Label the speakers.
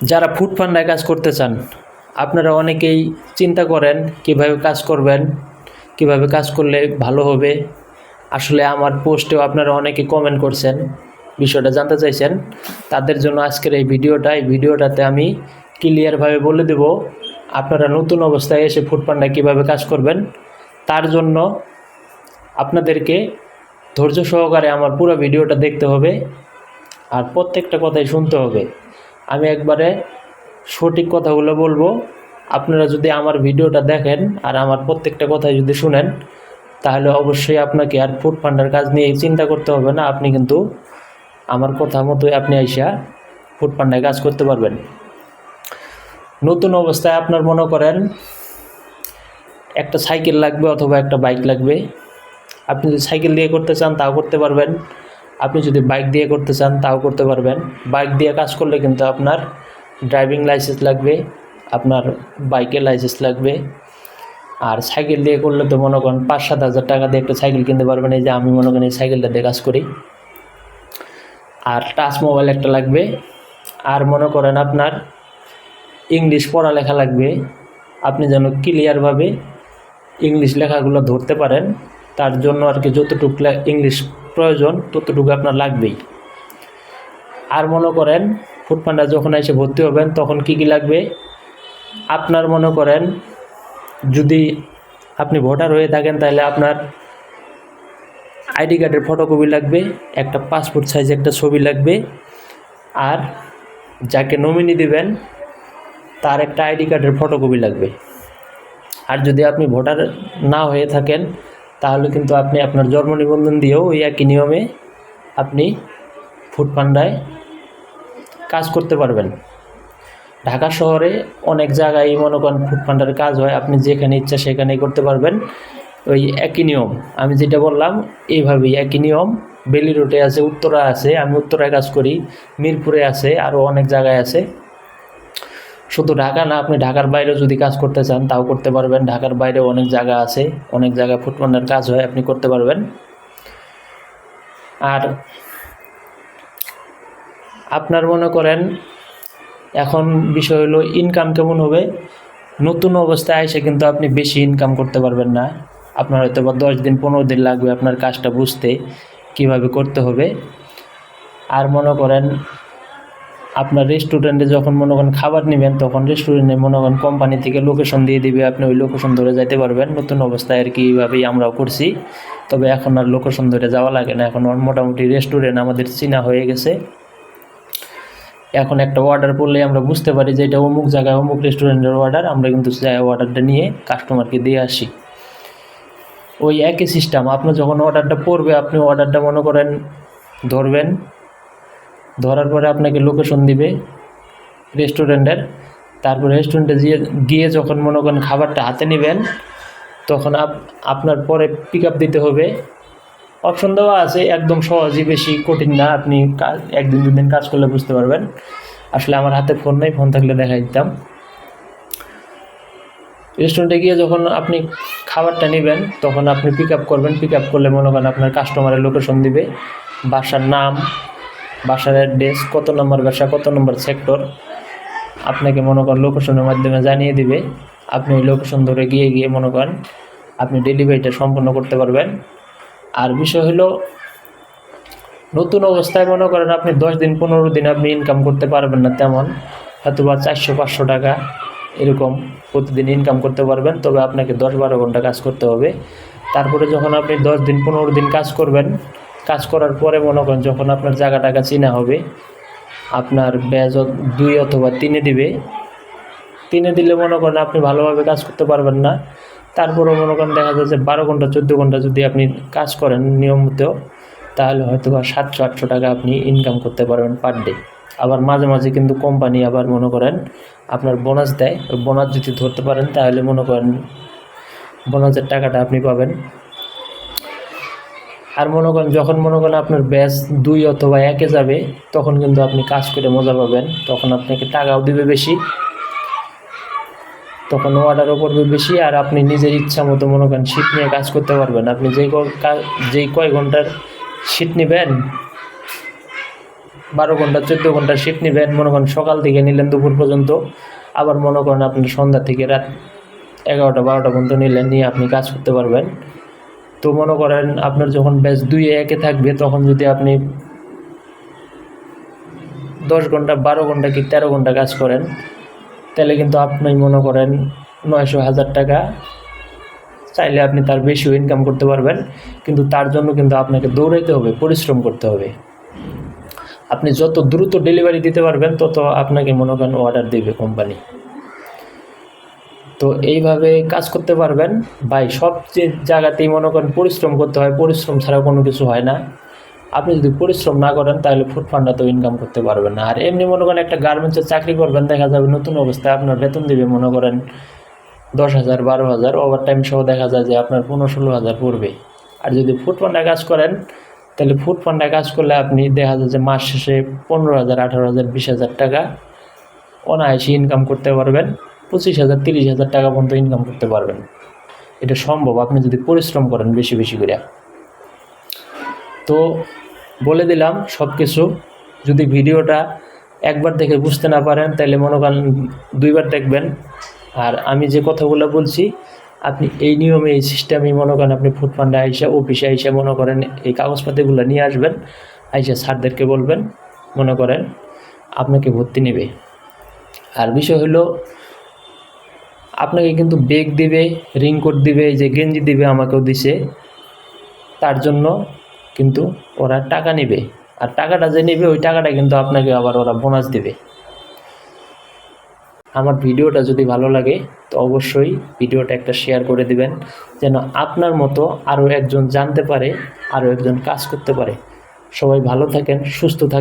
Speaker 1: যারা ফুড পান্ডায় কাজ করতে চান, আপনারা অনেকেই চিন্তা করেন কিভাবে কাজ করবেন, কিভাবে কাজ করলে ভালো হবে। আসলে আমার পোস্টেও আপনারা অনেকে কমেন্ট করছেন, বিষয়টা জানতে চাইছেন। তাদের জন্য আজকের এই ভিডিওটাতে আমি ক্লিয়ারভাবে বলে দেব আপনারা নতুন অবস্থায় এসে ফুড পান্ডায় কীভাবে কাজ করবেন। তার জন্য আপনাদেরকে ধৈর্য সহকারে আমার পুরো ভিডিওটা দেখতে হবে আর প্রত্যেকটা কথাই শুনতে হবে। আমি একবারে সঠিক কথাগুলো বলবো। আপনারা যদি আমার ভিডিওটা দেখেন আর আমার প্রত্যেকটা কথাই যদি শুনেন, তাহলে অবশ্যই আপনাকে আর ফুড পান্ডার কাজ নিয়ে চিন্তা করতে হবে না। আপনি কিন্তু আমার কথা মতোই আপনি আইসা ফুড পান্ডায় কাজ করতে পারবেন। নতুন অবস্থায় আপনার মনে করেন একটা সাইকেল লাগবে অথবা একটা বাইক লাগবে। আপনি যদি সাইকেল দিয়ে করতে চান তাও করতে পারবেন, আপনি যদি বাইক দিয়ে করতে চান তাও করতে পারবেন। বাইক দিয়ে কাজ করলে কিন্তু আপনার ড্রাইভিং লাইসেন্স লাগবে, আপনার বাইকের লাইসেন্স লাগবে। আর সাইকেল দিয়ে করলে তো মনে করেন 5-7 হাজার টাকা দিয়ে একটা সাইকেল কিনতে পারবেন। এই যে আমি মনে করেন এই সাইকেলটা দিয়ে কাজ করি। আর টাচ মোবাইল একটা লাগবে। আর মনে করেন আপনার ইংলিশ পড়ালেখা লাগবে, আপনি যেন ক্লিয়ারভাবে ইংলিশ লেখাগুলো ধরতে পারেন। তার জন্য আর কি যতটুকু ইংলিশ প্রয়োজন ততটুকু আপনার লাগবেই। আর মনে করেন ফুড পান্ডা যখন এসে ভর্তি হবেন তখন কি লাগবে, আপনার মনে করেন যদি আপনি ভোটার হয়ে থাকেন তাহলে আপনার আইডি কার্ডের ফটোকপি লাগবে, একটা পাসপোর্ট সাইজে একটা ছবি লাগবে, আর যাকে নমিনি দিবেন তার একটা আইডি কার্ডের ফটোকপি লাগবে। আর যদি আপনি ভোটার না হয়ে থাকেন তাহলে কিন্তু আপনি আপনার জন্ম নিবন্ধন দিয়েও ওই একই নিয়মে আপনি ফুড পান্ডায় কাজ করতে পারবেন। ঢাকা শহরে অনেক জায়গায় মনে করেন ফুড পান্ডার কাজ হয়, আপনি যেখানে ইচ্ছা সেখানেই করতে পারবেন। ওই একই নিয়ম আমি যেটা বললাম এইভাবেই একই নিয়ম। বেলি রোডে আছে, উত্তরা আছে, আমি উত্তরায় কাজ করি, মিরপুরে আছে, আরও অনেক জায়গায় আছে। শুধু ঢাকা না, আপনি ঢাকার বাইরেও যদি কাজ করতে চান তাও করতে পারবেন। ঢাকার বাইরেও অনেক জায়গা আছে, অনেক জায়গায় ফুড পান্ডার কাজ হয়, আপনি করতে পারবেন। আর আপনার মনে করেন এখন বিষয় হলো ইনকাম কেমন হবে। নতুন অবস্থায় এসে কিন্তু আপনি বেশি ইনকাম করতে পারবেন না। আপনার হয়তো বা 10 দিন 15 দিন লাগবে আপনার কাজটা বুঝতে কিভাবে করতে হবে। আর মনে করেন আপনার রেস্টুরেন্টে যখন মনে করেন খাবার নেবেন তখন রেস্টুরেন্টে মনে করেন কোম্পানি থেকে লোকেশন দিয়ে দিবে, আপনি ওই লোকেশন ধরে যাইতে পারবেন। নতুন অবস্থায় আর কি এইভাবেই আমরাও করছি, তবে এখন আর লোকেশন ধরে যাওয়া লাগে না। এখন মোটামুটি রেস্টুরেন্ট আমাদের চেনা হয়ে গেছে। এখন একটা অর্ডার করলে আমরা বুঝতে পারি যে এটা অমুক জায়গায় অমুক রেস্টুরেন্টের অর্ডার, আমরা কিন্তু অর্ডারটা নিয়ে কাস্টমারকে দিয়ে আসি। ওই একই সিস্টেম, আপনার যখন অর্ডারটা পড়বে আপনি অর্ডারটা মনে করেন ধরবেন, ধরার পরে আপনাকে লোকেশন দিবে রেস্টুরেন্টের। তারপর রেস্টুরেন্টে গিয়ে যখন মনে করেন খাবারটা হাতে নেবেন তখন আপনার পরে পিক আপ দিতে হবে। অপশন দেওয়া আছে, একদম সহজই, বেশি কঠিন না। আপনি 1-2 দিন কাজ করলে বুঝতে পারবেন। আসলে আমার হাতে ফোন নেই, ফোন থাকলে দেখাই দিতাম। রেস্টুরেন্টে গিয়ে যখন আপনি খাবারটা নেবেন তখন আপনি পিক আপ করবেন। পিক আপ করলে মনে করেন আপনার কাস্টমারের লোকেশন দিবে, বাসার নাম, বাসার অ্যাড্রেস, কত নম্বর বাসা, কত নম্বর সেক্টর, আপনাকে মনে করেন লোকেশনের মাধ্যমে জানিয়ে দিবে। আপনি ওই লোকেশন ধরে গিয়ে মনে করেন আপনি ডেলিভারিটা সম্পন্ন করতে পারবেন। আর বিষয় হলো নতুন অবস্থায় মনে করেন আপনি 10 দিন 15 দিন আপনি ইনকাম করতে পারবেন না তেমন, হয়তো বা 400-500 টাকা এরকম প্রতিদিন ইনকাম করতে পারবেন। তবে আপনাকে 10-12 ঘন্টা কাজ করতে হবে। তারপরে যখন আপনি 10 দিন 15 দিন কাজ করবেন, কাজ করার পরে মনে করেন যখন আপনার জায়গা টাকা চিনা হবে, আপনার ব্যাজ 2 অথবা 3-এ দিবে। 3-এ দিলে মনে করেন আপনি ভালোভাবে কাজ করতে পারবেন না। তারপরেও মনে করেন দেখা যায় যে 12 ঘন্টা 14 ঘন্টা যদি আপনি কাজ করেন নিয়মিত, তাহলে হয়তো বা 700-800 টাকা আপনি ইনকাম করতে পারবেন পার ডে। আবার মাঝে মাঝে কিন্তু কোম্পানি আবার মনে করেন আপনার বোনাস দেয়। ওই বোনাস যদি ধরতে পারেন তাহলে মনে করেন বোনাসের টাকাটা আপনি পাবেন। আর মনে করেন যখন মনে করেন আপনার ব্যাচ 2 অথবা 1-এ যাবে তখন কিন্তু আপনি কাজ করে মজা পাবেন, তখন আপনাকে টাকাও দিবে বেশি, তখন অর্ডারও পড়বে বেশি। আর আপনি নিজের ইচ্ছা মতো মনে করেন শিট নিয়ে কাজ করতে পারবেন। আপনি যেই কয় ঘন্টার শিট নেবেন 12 ঘন্টা 14 ঘন্টা শিফট নেবেন, মনে করেন সকাল থেকে নিলেন দুপুর পর্যন্ত, আবার মনে করেন আপনি সন্ধ্যা থেকে রাত 11টা 12টা পর্যন্ত নিলেন, নিয়ে আপনি কাজ করতে পারবেন। তো মনে করেন আপনার যখন ব্যাচ 2-1 থাকবে, তখন যদি আপনি 10 ঘন্টা 12 ঘন্টা কি 13 ঘন্টা কাজ করেন, তাহলে কিন্তু আপনি মনে করেন 900-1000 টাকা, চাইলে আপনি তার বেশিও ইনকাম করতে পারবেন। কিন্তু তার জন্য কিন্তু আপনাকে দৌড়াইতে হবে, পরিশ্রম করতে হবে। আপনি যত দ্রুত ডেলিভারি দিতে পারবেন, তত আপনাকে মনে করেন অর্ডার দেবে কোম্পানি। তো এইভাবে কাজ করতে পারবেন ভাই। সব জায়গাতেই মনে করেন পরিশ্রম করতে হয়, পরিশ্রম ছাড়া কোনো কিছু হয় না। আপনি যদি পরিশ্রম না করেন, তাহলে ফুড পান্ডাতেও ইনকাম করতে পারবেন না। আর এমনি মনে করেন একটা গার্মেন্টসের চাকরি করবেন, দেখা যাবে নতুন অবস্থায় আপনার বেতন দেবে মনে করেন 10,000 12,000, ওভার টাইম সহ দেখা যায় যে আপনার 15-16,000 পড়বে। আর যদি ফুড পান্ডায় কাজ করেন, তাহলে ফুড পান্ডায় কাজ করলে আপনি দেখা যায় যে মাস শেষে 15,000 18,000 20,000 টাকা অনায়াসে ইনকাম করতে পারবেন। 25,000 30,000 টাকা পর্যন্ত ইনকাম করতে পারবেন। এটা সম্ভব আপনি যদি পরিশ্রম করেন বেশি বেশি করে। তো বলে দিলাম সব কিছু। যদি ভিডিওটা একবার দেখে বুঝতে না পারেন, তাহলে মনে করেন 2বার দেখবেন। আর আমি যে কথাগুলো বলছি, আপনি এই নিয়মে এই সিস্টেমেই মনে করেন আপনি ফুড পান্ডা আইসা অফিসে আইসা মনে করেন এই কাগজপাতিগুলো নিয়ে আসবেন, আইসা স্যারদেরকে বলবেন, মনে করেন আপনাকে ভর্তি নেবে। আর বিষয় হলো, আপনাকে কিন্তু বেগ দিবে, রিংকোট দিবে, যে গেঞ্জি দিবে, আমাকেও দিছে। তার জন্য কিন্তু ওরা টাকা নেবে। আর টাকাটা যে নেবে, ওই টাকাটা কিন্তু আপনাকে আবার ওরা বোনাস দিবে। আমার ভিডিওটা যদি ভালো লাগে, তো অবশ্যই ভিডিওটা একটা শেয়ার করে দিবেন, যেন আপনার মতো আরও একজন জানতে পারে, আরও একজন কাজ করতে পারে। সবাই ভালো থাকেন, সুস্থ থাকেন।